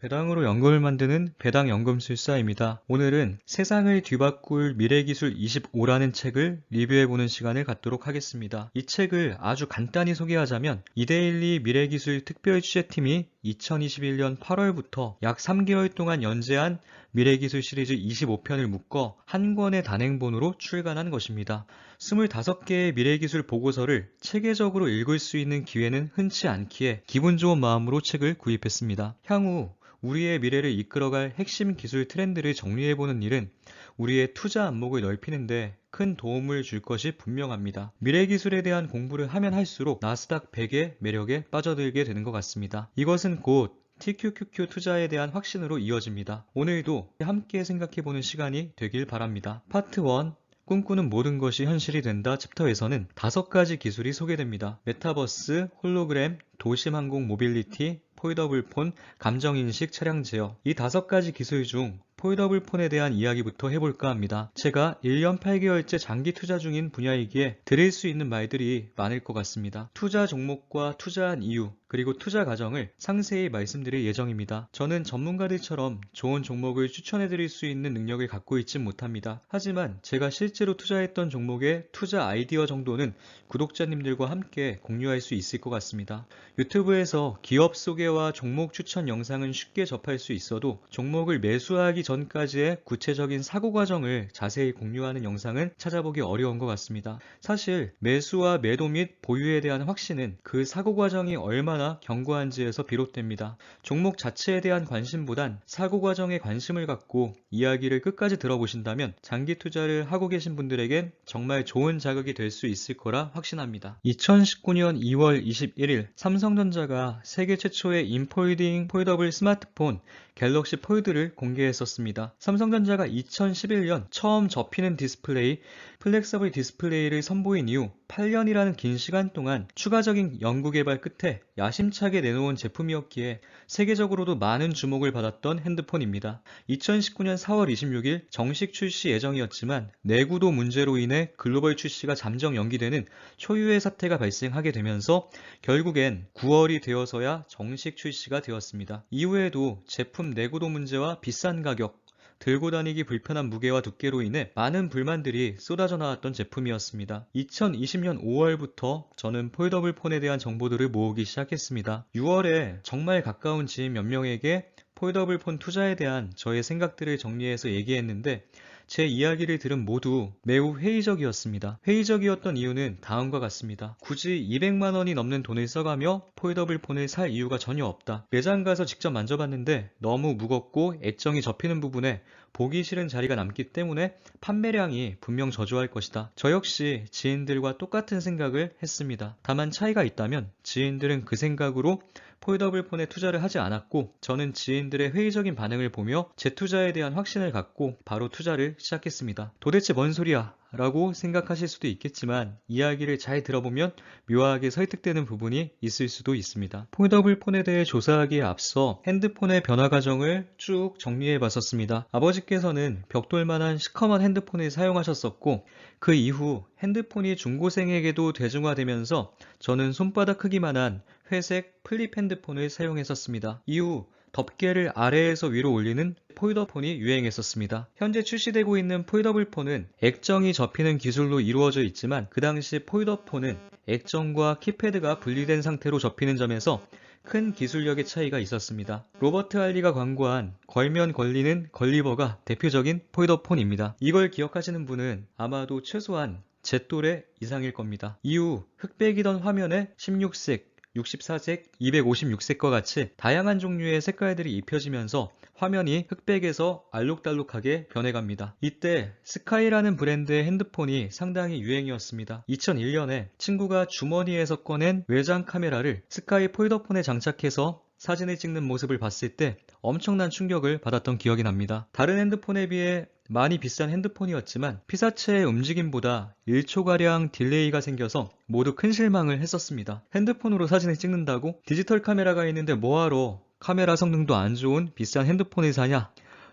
배당으로 연금을 만드는 배당 연금술사입니다. 오늘은 세상을 뒤바꿀 미래기술 25라는 책을 리뷰해보는 시간을 갖도록 하겠습니다. 이 책을 아주 간단히 소개하자면 이데일리 미래기술 특별 취재팀이 2021년 8월부터 약 3개월 동안 연재한 미래기술 시리즈 25편을 묶어 한 권의 단행본으로 출간한 것입니다. 25개의 미래기술 보고서를 체계적으로 읽을 수 있는 기회는 흔치 않기에 기분 좋은 마음으로 책을 구입했습니다. 향후 우리의 미래를 이끌어갈 핵심 기술 트렌드를 정리해보는 일은 우리의 투자 안목을 넓히는데 큰 도움을 줄 것이 분명합니다. 미래기술에 대한 공부를 하면 할수록 나스닥 100의 매력에 빠져들게 되는 것 같습니다. 이것은 곧 TQQQ 투자에 대한 확신으로 이어집니다. 오늘도 함께 생각해보는 시간이 되길 바랍니다. 파트 1 꿈꾸는 모든 것이 현실이 된다 챕터에서는 5가지 기술이 소개됩니다. 메타버스, 홀로그램, 도심항공 모빌리티, 폴더블폰, 감정인식 차량 제어. 이 5가지 기술 중 폴더블폰에 대한 이야기부터 해볼까 합니다. 제가 1년 8개월째 장기 투자 중인 분야이기에 드릴 수 있는 말들이 많을 것 같습니다. 투자 종목과 투자한 이유, 그리고 투자 과정을 상세히 말씀드릴 예정입니다. 저는 전문가들처럼 좋은 종목을 추천해드릴 수 있는 능력을 갖고 있진 못합니다. 하지만 제가 실제로 투자했던 종목의 투자 아이디어 정도는 구독자님들과 함께 공유할 수 있을 것 같습니다. 유튜브에서 기업 소개와 종목 추천 영상은 쉽게 접할 수 있어도 종목을 매수하기 전까지의 구체적인 사고 과정을 자세히 공유하는 영상은 찾아보기 어려운 것 같습니다. 사실 매수와 매도 및 보유에 대한 확신은 그 사고 과정이 얼마나 견고한지에서 비롯됩니다. 종목 자체에 대한 관심보단 사고 과정에 관심을 갖고 이야기를 끝까지 들어보신다면 장기 투자를 하고 계신 분들에겐 정말 좋은 자극이 될 수 있을 거라 확신합니다. 2019년 2월 21일 삼성전자가 세계 최초의 인폴딩 폴더블 스마트폰 갤럭시 폴드를 공개했었습니다. 삼성전자가 2011년 처음 접히는 디스플레이 플렉서블 디스플레이를 선보인 이후 8년이라는 긴 시간 동안 추가적인 연구개발 끝에 야심차게 내놓은 제품이었기에 세계적으로도 많은 주목을 받았던 핸드폰입니다. 2019년 4월 26일 정식 출시 예정이었지만 내구도 문제로 인해 글로벌 출시가 잠정 연기되는 초유의 사태가 발생하게 되면서 결국엔 9월이 되어서야 정식 출시가 되었습니다. 이후에도 제품 내구도 문제와 비싼 가격, 들고 다니기 불편한 무게와 두께로 인해 많은 불만들이 쏟아져 나왔던 제품이었습니다. 2020년 5월부터 저는 폴더블 폰에 대한 정보들을 모으기 시작했습니다. 6월에 정말 가까운 지인 몇 명에게 폴더블 폰 투자에 대한 저의 생각들을 정리해서 얘기했는데 제 이야기를 들은 모두 매우 회의적이었습니다. 회의적이었던 이유는 다음과 같습니다. 굳이 200만 원이 넘는 돈을 써가며 폴더블 폰을 살 이유가 전혀 없다. 매장 가서 직접 만져봤는데 너무 무겁고 애정이 접히는 부분에 보기 싫은 자리가 남기 때문에 판매량이 분명 저조할 것이다. 저 역시 지인들과 똑같은 생각을 했습니다. 다만 차이가 있다면 지인들은 그 생각으로 폴더블 폰에 투자를 하지 않았고 저는 지인들의 회의적인 반응을 보며 제 투자에 대한 확신을 갖고 바로 투자를 시작했습니다. 도대체 뭔 소리야? 라고 생각하실 수도 있겠지만 이야기를 잘 들어보면 묘하게 설득되는 부분이 있을 수도 있습니다. 폴더블 폰에 대해 조사하기에 앞서 핸드폰의 변화 과정을 쭉 정리해 봤었습니다. 아버지께서는 벽돌만한 시커먼 핸드폰을 사용하셨었고 그 이후 핸드폰이 중고생에게도 대중화되면서 저는 손바닥 크기만한 회색 플립 핸드폰을 사용했었습니다. 이후 덮개를 아래에서 위로 올리는 폴더폰이 유행했었습니다. 현재 출시되고 있는 폴더블폰은 액정이 접히는 기술로 이루어져 있지만 그 당시 폴더폰은 액정과 키패드가 분리된 상태로 접히는 점에서 큰 기술력의 차이가 있었습니다. 로버트 할리가 광고한 걸면 걸리는 걸리버가 대표적인 폴더폰입니다. 이걸 기억하시는 분은 아마도 최소한 제 또래 이상일 겁니다. 이후 흑백이던 화면에 16색, 64색, 256색과 같이 다양한 종류의 색깔들이 입혀지면서 화면이 흑백에서 알록달록하게 변해갑니다. 이때 스카이라는 브랜드의 핸드폰이 상당히 유행이었습니다. 2001년에 친구가 주머니에서 꺼낸 외장 카메라를 스카이 폴더폰에 장착해서 사진을 찍는 모습을 봤을 때 엄청난 충격을 받았던 기억이 납니다. 다른 핸드폰에 비해 많이 비싼 핸드폰이었지만 피사체의 움직임보다 1초가량 딜레이가 생겨서 모두 큰 실망을 했었습니다. 핸드폰으로 사진을 찍는다고? 디지털 카메라가 있는데 뭐하러 카메라 성능도 안 좋은 비싼 핸드폰을 사냐?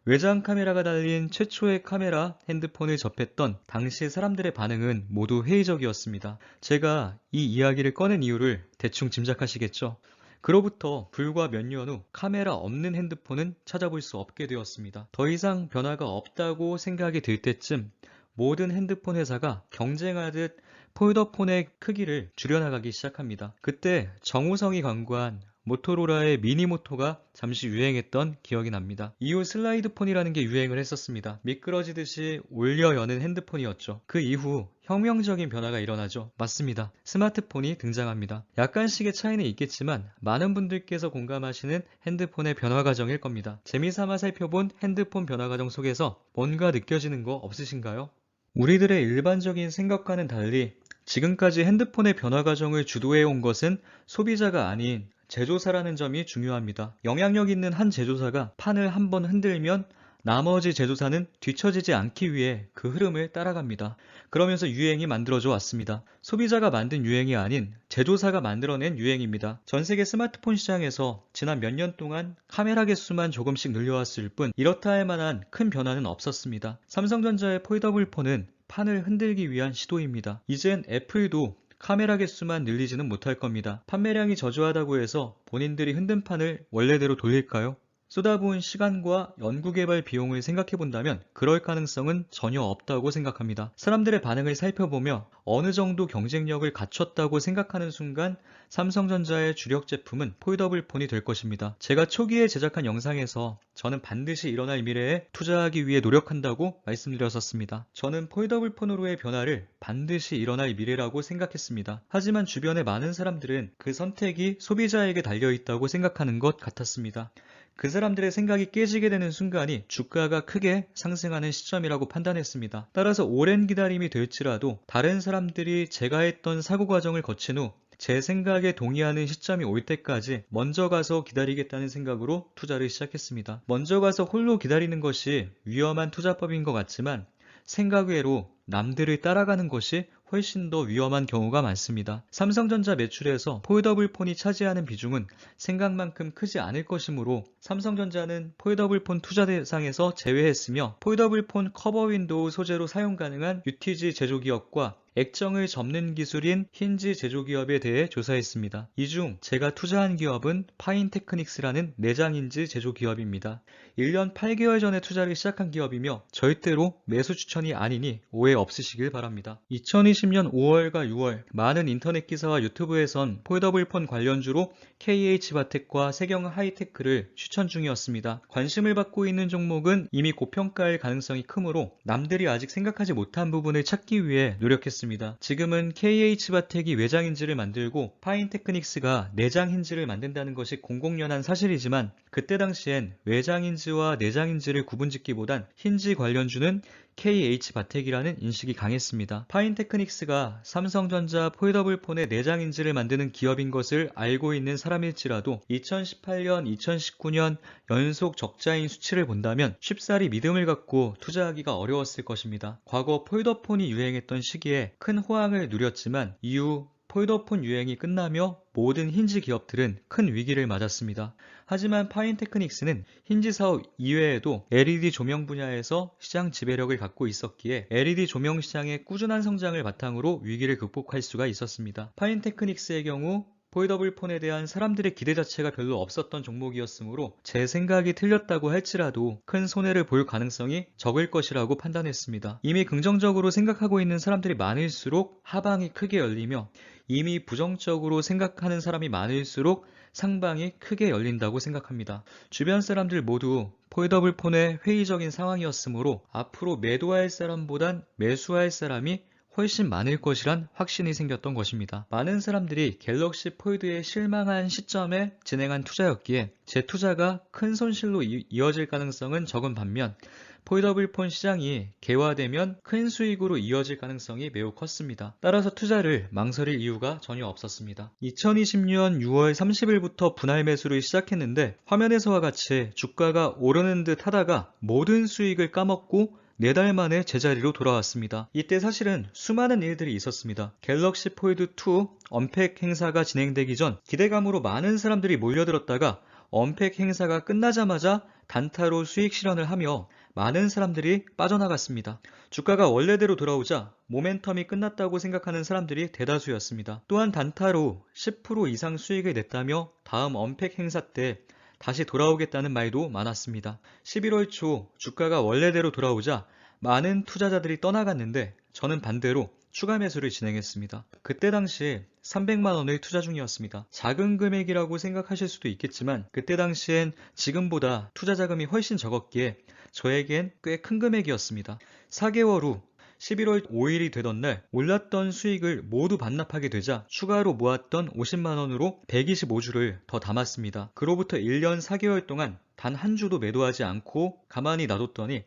외장 카메라가 달린 최초의 카메라 핸드폰을 접했던 당시 사람들의 반응은 모두 회의적이었습니다. 제가 이 이야기를 꺼낸 이유를 대충 짐작하시겠죠? 그로부터 불과 몇 년 후 카메라 없는 핸드폰은 찾아볼 수 없게 되었습니다. 더 이상 변화가 없다고 생각이 들 때쯤 모든 핸드폰 회사가 경쟁하듯 폴더폰의 크기를 줄여나가기 시작합니다. 그때 정우성이 광고한 모토로라의 미니모토가 잠시 유행했던 기억이 납니다. 이후 슬라이드폰이라는 게 유행을 했었습니다. 미끄러지듯이 올려 여는 핸드폰이었죠. 그 이후 혁명적인 변화가 일어나죠. 맞습니다. 스마트폰이 등장합니다. 약간씩의 차이는 있겠지만 많은 분들께서 공감하시는 핸드폰의 변화 과정일 겁니다. 재미삼아 살펴본 핸드폰 변화 과정 속에서 뭔가 느껴지는 거 없으신가요? 우리들의 일반적인 생각과는 달리 지금까지 핸드폰의 변화 과정을 주도해온 것은 소비자가 아닌 제조사라는 점이 중요합니다. 영향력 있는 한 제조사가 판을 한번 흔들면 나머지 제조사는 뒤처지지 않기 위해 그 흐름을 따라갑니다. 그러면서 유행이 만들어져 왔습니다. 소비자가 만든 유행이 아닌 제조사가 만들어낸 유행입니다. 전 세계 스마트폰 시장에서 지난 몇 년 동안 카메라 개수만 조금씩 늘려왔을 뿐 이렇다 할 만한 큰 변화는 없었습니다. 삼성전자의 폴더블 폰은 판을 흔들기 위한 시도입니다. 이젠 애플도 카메라 개수만 늘리지는 못할 겁니다. 판매량이 저조하다고 해서 본인들이 흔든 판을 원래대로 돌릴까요? 쏟아부은 시간과 연구개발 비용을 생각해본다면 그럴 가능성은 전혀 없다고 생각합니다. 사람들의 반응을 살펴보며 어느 정도 경쟁력을 갖췄다고 생각하는 순간 삼성전자의 주력 제품은 폴더블 폰이 될 것입니다. 제가 초기에 제작한 영상에서 저는 반드시 일어날 미래에 투자하기 위해 노력한다고 말씀드렸었습니다. 저는 폴더블 폰으로의 변화를 반드시 일어날 미래라고 생각했습니다. 하지만 주변의 많은 사람들은 그 선택이 소비자에게 달려있다고 생각하는 것 같았습니다. 그 사람들의 생각이 깨지게 되는 순간이 주가가 크게 상승하는 시점이라고 판단했습니다. 따라서 오랜 기다림이 될지라도 다른 사람들이 제가 했던 사고 과정을 거친 후 제 생각에 동의하는 시점이 올 때까지 먼저 가서 기다리겠다는 생각으로 투자를 시작했습니다. 먼저 가서 홀로 기다리는 것이 위험한 투자법인 것 같지만 생각 외로 남들을 따라가는 것이 훨씬 더 위험한 경우가 많습니다. 삼성전자 매출에서 폴더블 폰이 차지하는 비중은 생각만큼 크지 않을 것이므로 삼성전자는 폴더블 폰 투자 대상에서 제외했으며 폴더블 폰 커버 윈도우 소재로 사용 가능한 UTG 제조기업과 액정을 접는 기술인 힌지 제조기업에 대해 조사했습니다. 이 중 제가 투자한 기업은 파인테크닉스라는 내장 힌지 제조기업입니다. 1년 8개월 전에 투자를 시작한 기업이며 절대로 매수 추천이 아니니 오해 없으시길 바랍니다. 2020년 5월과 6월 많은 인터넷 기사와 유튜브에선 폴더블 폰 관련주로 KH바텍과 세경하이테크를 추천 중이었습니다. 관심을 받고 있는 종목은 이미 고평가일 가능성이 크므로 남들이 아직 생각하지 못한 부분을 찾기 위해 노력했습니다. 지금은 KH바텍이 외장 힌지를 만들고 파인테크닉스가 내장 힌지를 만든다는 것이 공공연한 사실이지만 그때 당시엔 외장 힌지와 내장 힌지를 구분짓기보단 힌지 관련주는 KH바텍이라는 인식이 강했습니다. 파인테크닉스가 삼성전자 폴더블 폰의 내장 힌지를 만드는 기업인 것을 알고 있는 사람일지라도 2018년, 2019년 연속 적자인 수치를 본다면 쉽사리 믿음을 갖고 투자하기가 어려웠을 것입니다. 과거 폴더폰이 유행했던 시기에 큰 호황을 누렸지만 이후 폴더폰 유행이 끝나며 모든 힌지 기업들은 큰 위기를 맞았습니다. 하지만 파인테크닉스는 힌지 사업 이외에도 LED 조명 분야에서 시장 지배력을 갖고 있었기에 LED 조명 시장의 꾸준한 성장을 바탕으로 위기를 극복할 수가 있었습니다. 파인테크닉스의 경우 폴더블 폰에 대한 사람들의 기대 자체가 별로 없었던 종목이었으므로 제 생각이 틀렸다고 할지라도 큰 손해를 볼 가능성이 적을 것이라고 판단했습니다. 이미 긍정적으로 생각하고 있는 사람들이 많을수록 하방이 크게 열리며 이미 부정적으로 생각하는 사람이 많을수록 상방이 크게 열린다고 생각합니다. 주변 사람들 모두 폴더블 폰의 회의적인 상황이었으므로 앞으로 매도할 사람보단 매수할 사람이 훨씬 많을 것이란 확신이 생겼던 것입니다. 많은 사람들이 갤럭시 폴드에 실망한 시점에 진행한 투자였기에 제 투자가 큰 손실로 이어질 가능성은 적은 반면 폴더블 폰 시장이 개화되면 큰 수익으로 이어질 가능성이 매우 컸습니다. 따라서 투자를 망설일 이유가 전혀 없었습니다. 2020년 6월 30일부터 분할 매수를 시작했는데 화면에서와 같이 주가가 오르는 듯 하다가 모든 수익을 까먹고 4달 만에 제자리로 돌아왔습니다. 이때 사실은 수많은 일들이 있었습니다. 갤럭시 폴드 2 언팩 행사가 진행되기 전 기대감으로 많은 사람들이 몰려들었다가 언팩 행사가 끝나자마자 단타로 수익 실현을 하며 많은 사람들이 빠져나갔습니다. 주가가 원래대로 돌아오자 모멘텀이 끝났다고 생각하는 사람들이 대다수였습니다. 또한 단타로 10% 이상 수익을 냈다며 다음 언팩 행사 때 다시 돌아오겠다는 말도 많았습니다. 11월 초 주가가 원래대로 돌아오자 많은 투자자들이 떠나갔는데 저는 반대로 추가 매수를 진행했습니다. 그때 당시 300만원을 투자 중이었습니다. 작은 금액이라고 생각하실 수도 있겠지만 그때 당시엔 지금보다 투자 자금이 훨씬 적었기에 저에겐 꽤 큰 금액이었습니다. 4개월 후 11월 5일이 되던 날 올랐던 수익을 모두 반납하게 되자 추가로 모았던 50만원으로 125주를 더 담았습니다. 그로부터 1년 4개월 동안 단 한 주도 매도하지 않고 가만히 놔뒀더니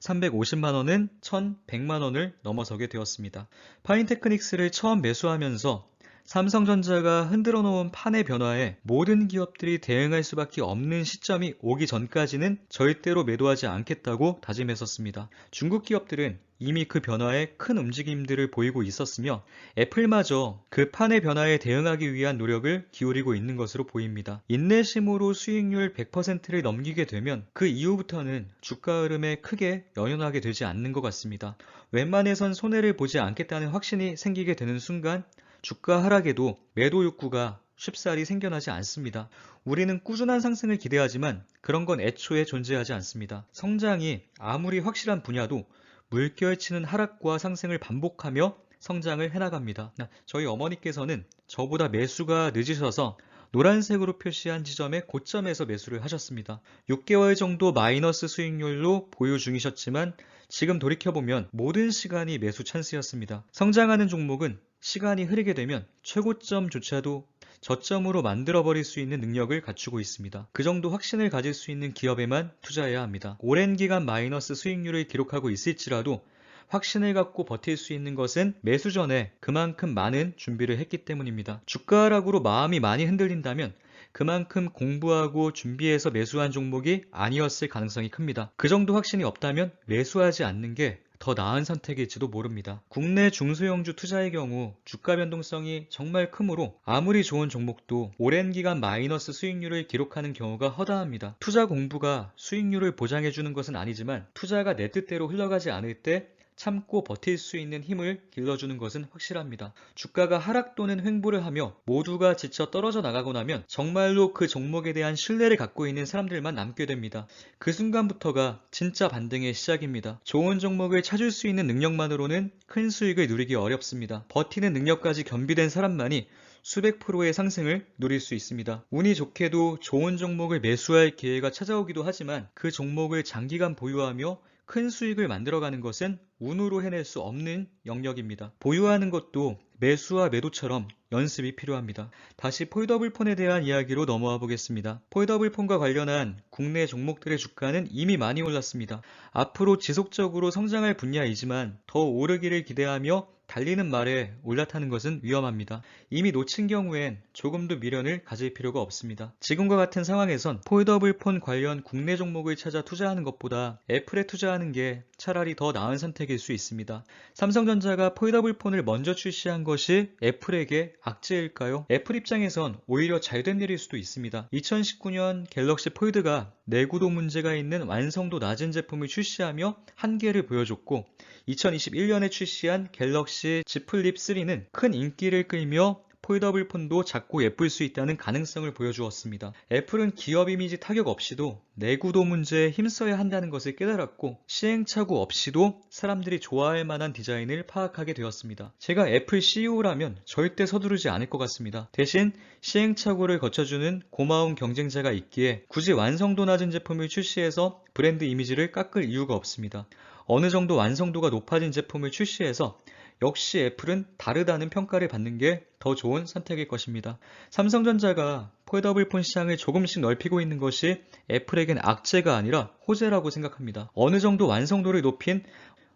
350만원은 1100만원을 넘어서게 되었습니다. 파인테크닉스를 처음 매수하면서 삼성전자가 흔들어 놓은 판의 변화에 모든 기업들이 대응할 수밖에 없는 시점이 오기 전까지는 절대로 매도하지 않겠다고 다짐했었습니다. 중국 기업들은 이미 그 변화에 큰 움직임들을 보이고 있었으며 애플마저 그 판의 변화에 대응하기 위한 노력을 기울이고 있는 것으로 보입니다. 인내심으로 수익률 100%를 넘기게 되면 그 이후부터는 주가 흐름에 크게 연연하게 되지 않는 것 같습니다. 웬만해선 손해를 보지 않겠다는 확신이 생기게 되는 순간 주가 하락에도 매도 욕구가 쉽사리 생겨나지 않습니다. 우리는 꾸준한 상승을 기대하지만 그런 건 애초에 존재하지 않습니다. 성장이 아무리 확실한 분야도 물결치는 하락과 상승을 반복하며 성장을 해나갑니다. 저희 어머니께서는 저보다 매수가 늦으셔서 노란색으로 표시한 지점의 고점에서 매수를 하셨습니다. 6개월 정도 마이너스 수익률로 보유 중이셨지만 지금 돌이켜보면 모든 시간이 매수 찬스였습니다. 성장하는 종목은 시간이 흐르게 되면 최고점조차도 저점으로 만들어버릴 수 있는 능력을 갖추고 있습니다. 그 정도 확신을 가질 수 있는 기업에만 투자해야 합니다. 오랜 기간 마이너스 수익률을 기록하고 있을지라도 확신을 갖고 버틸 수 있는 것은 매수 전에 그만큼 많은 준비를 했기 때문입니다. 주가 하락으로 마음이 많이 흔들린다면 그만큼 공부하고 준비해서 매수한 종목이 아니었을 가능성이 큽니다. 그 정도 확신이 없다면 매수하지 않는 게 더 나은 선택일지도 모릅니다. 국내 중소형주 투자의 경우 주가 변동성이 정말 크므로 아무리 좋은 종목도 오랜 기간 마이너스 수익률을 기록하는 경우가 허다합니다. 투자 공부가 수익률을 보장해주는 것은 아니지만 투자가 내 뜻대로 흘러가지 않을 때 참고 버틸 수 있는 힘을 길러주는 것은 확실합니다. 주가가 하락 또는 횡보를 하며 모두가 지쳐 떨어져 나가고 나면 정말로 그 종목에 대한 신뢰를 갖고 있는 사람들만 남게 됩니다. 그 순간부터가 진짜 반등의 시작입니다. 좋은 종목을 찾을 수 있는 능력만으로는 큰 수익을 누리기 어렵습니다. 버티는 능력까지 겸비된 사람만이 수백 프로의 상승을 누릴 수 있습니다. 운이 좋게도 좋은 종목을 매수할 기회가 찾아오기도 하지만 그 종목을 장기간 보유하며 큰 수익을 만들어가는 것은 운으로 해낼 수 없는 영역입니다. 보유하는 것도 매수와 매도처럼 연습이 필요합니다. 다시 폴더블폰에 대한 이야기로 넘어와 보겠습니다. 폴더블폰과 관련한 국내 종목들의 주가는 이미 많이 올랐습니다. 앞으로 지속적으로 성장할 분야이지만 더 오르기를 기대하며 달리는 말에 올라타는 것은 위험합니다. 이미 놓친 경우엔 조금도 미련을 가질 필요가 없습니다. 지금과 같은 상황에선 폴더블폰 관련 국내 종목을 찾아 투자하는 것보다 애플에 투자하는 게 차라리 더 나은 선택일 수 있습니다. 삼성전자가 폴더블폰을 먼저 출시한 것이 애플에게 악재일까요? 애플 입장에선 오히려 잘된 일일 수도 있습니다. 2019년 갤럭시 폴드가 내구도 문제가 있는 완성도 낮은 제품을 출시하며 한계를 보여줬고 2021년에 출시한 갤럭시 Z 플립 3는 큰 인기를 끌며 폴더블 폰도 작고 예쁠 수 있다는 가능성을 보여주었습니다. 애플은 기업 이미지 타격 없이도 내구도 문제에 힘써야 한다는 것을 깨달았고 시행착오 없이도 사람들이 좋아할 만한 디자인을 파악하게 되었습니다. 제가 애플 CEO라면 절대 서두르지 않을 것 같습니다. 대신 시행착오를 거쳐주는 고마운 경쟁자가 있기에 굳이 완성도 낮은 제품을 출시해서 브랜드 이미지를 깎을 이유가 없습니다. 어느 정도 완성도가 높아진 제품을 출시해서 역시 애플은 다르다는 평가를 받는 게 더 좋은 선택일 것입니다. 삼성전자가 폴더블폰 시장을 조금씩 넓히고 있는 것이 애플에겐 악재가 아니라 호재라고 생각합니다. 어느 정도 완성도를 높인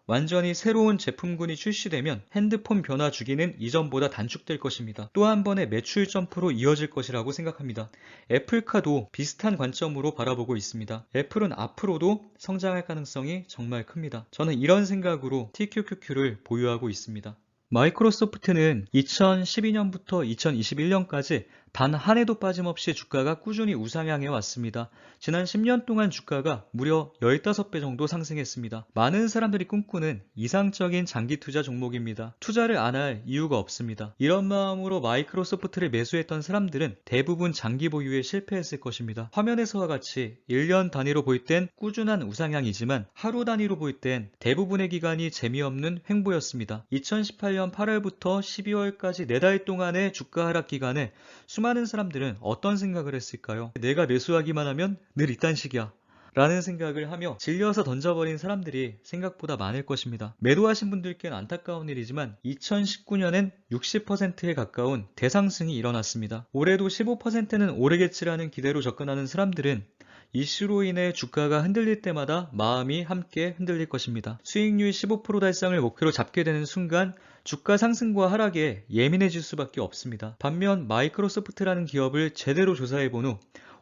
완전히 새로운 제품군이 출시되면 핸드폰 변화 주기는 이전보다 단축될 것입니다. 또 한 번의 매출 점프로 이어질 것이라고 생각합니다. 애플카도 비슷한 관점으로 바라보고 있습니다. 애플은 앞으로도 성장할 가능성이 정말 큽니다. 저는 이런 생각으로 TQQQ를 보유하고 있습니다. 마이크로소프트는 2012년부터 2021년까지 단 한 해도 빠짐없이 주가가 꾸준히 우상향해 왔습니다. 지난 10년 동안 주가가 무려 15배 정도 상승했습니다. 많은 사람들이 꿈꾸는 이상적인 장기 투자 종목입니다. 투자를 안 할 이유가 없습니다. 이런 마음으로 마이크로소프트를 매수했던 사람들은 대부분 장기 보유에 실패했을 것입니다. 화면에서와 같이 1년 단위로 볼 땐 꾸준한 우상향이지만 하루 단위로 볼 땐 대부분의 기간이 재미없는 횡보였습니다. 2018년 8월부터 12월까지 4달 동안의 주가 하락 기간에 수많은 사람들은 어떤 생각을 했을까요? 내가 매수하기만 하면 늘 이딴 식이야 라는 생각을 하며 질려서 던져버린 사람들이 생각보다 많을 것입니다. 매도하신 분들께는 안타까운 일이지만 2019년엔 60%에 가까운 대상승이 일어났습니다. 올해도 15%는 오르겠지라는 기대로 접근하는 사람들은 이슈로 인해 주가가 흔들릴 때마다 마음이 함께 흔들릴 것입니다. 수익률 15% 달성을 목표로 잡게 되는 순간 주가 상승과 하락에 예민해질 수밖에 없습니다. 반면 마이크로소프트라는 기업을 제대로 조사해본 후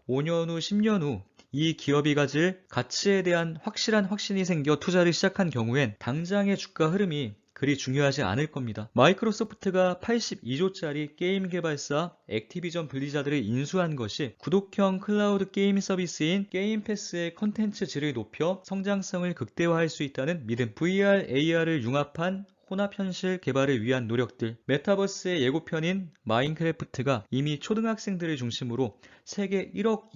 5년 후, 10년 후 이 기업이 가질 가치에 대한 확실한 확신이 생겨 투자를 시작한 경우엔 당장의 주가 흐름이 그리 중요하지 않을 겁니다. 마이크로소프트가 82조짜리 게임 개발사 액티비전 블리자드를 인수한 것이 구독형 클라우드 게임 서비스인 게임 패스의 컨텐츠 질을 높여 성장성을 극대화할 수 있다는 믿음, VR, AR을 융합한 혼합현실 개발을 위한 노력들, 메타버스의 예고편인 마인크래프트가 이미 초등학생들을 중심으로 세계 1억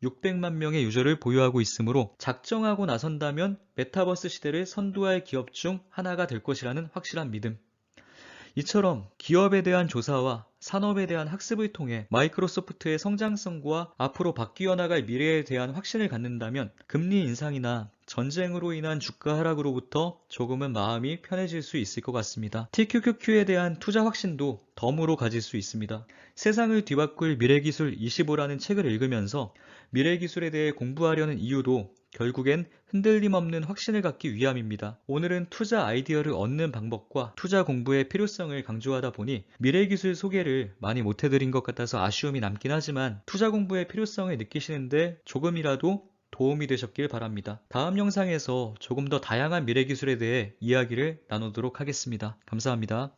2,600만 명의 유저를 보유하고 있으므로 작정하고 나선다면 메타버스 시대를 선도할 기업 중 하나가 될 것이라는 확실한 믿음. 이처럼 기업에 대한 조사와 산업에 대한 학습을 통해 마이크로소프트의 성장성과 앞으로 바뀌어 나갈 미래에 대한 확신을 갖는다면 금리 인상이나 전쟁으로 인한 주가 하락으로부터 조금은 마음이 편해질 수 있을 것 같습니다. TQQQ에 대한 투자 확신도 덤으로 가질 수 있습니다. 세상을 뒤바꿀 미래기술 25라는 책을 읽으면서 미래기술에 대해 공부하려는 이유도 결국엔 흔들림 없는 확신을 갖기 위함입니다. 오늘은 투자 아이디어를 얻는 방법과 투자 공부의 필요성을 강조하다 보니 미래기술 소개를 많이 못해드린 것 같아서 아쉬움이 남긴 하지만 투자 공부의 필요성을 느끼시는데 조금이라도 도움이 되셨길 바랍니다. 다음 영상에서 조금 더 다양한 미래기술에 대해 이야기를 나누도록 하겠습니다. 감사합니다.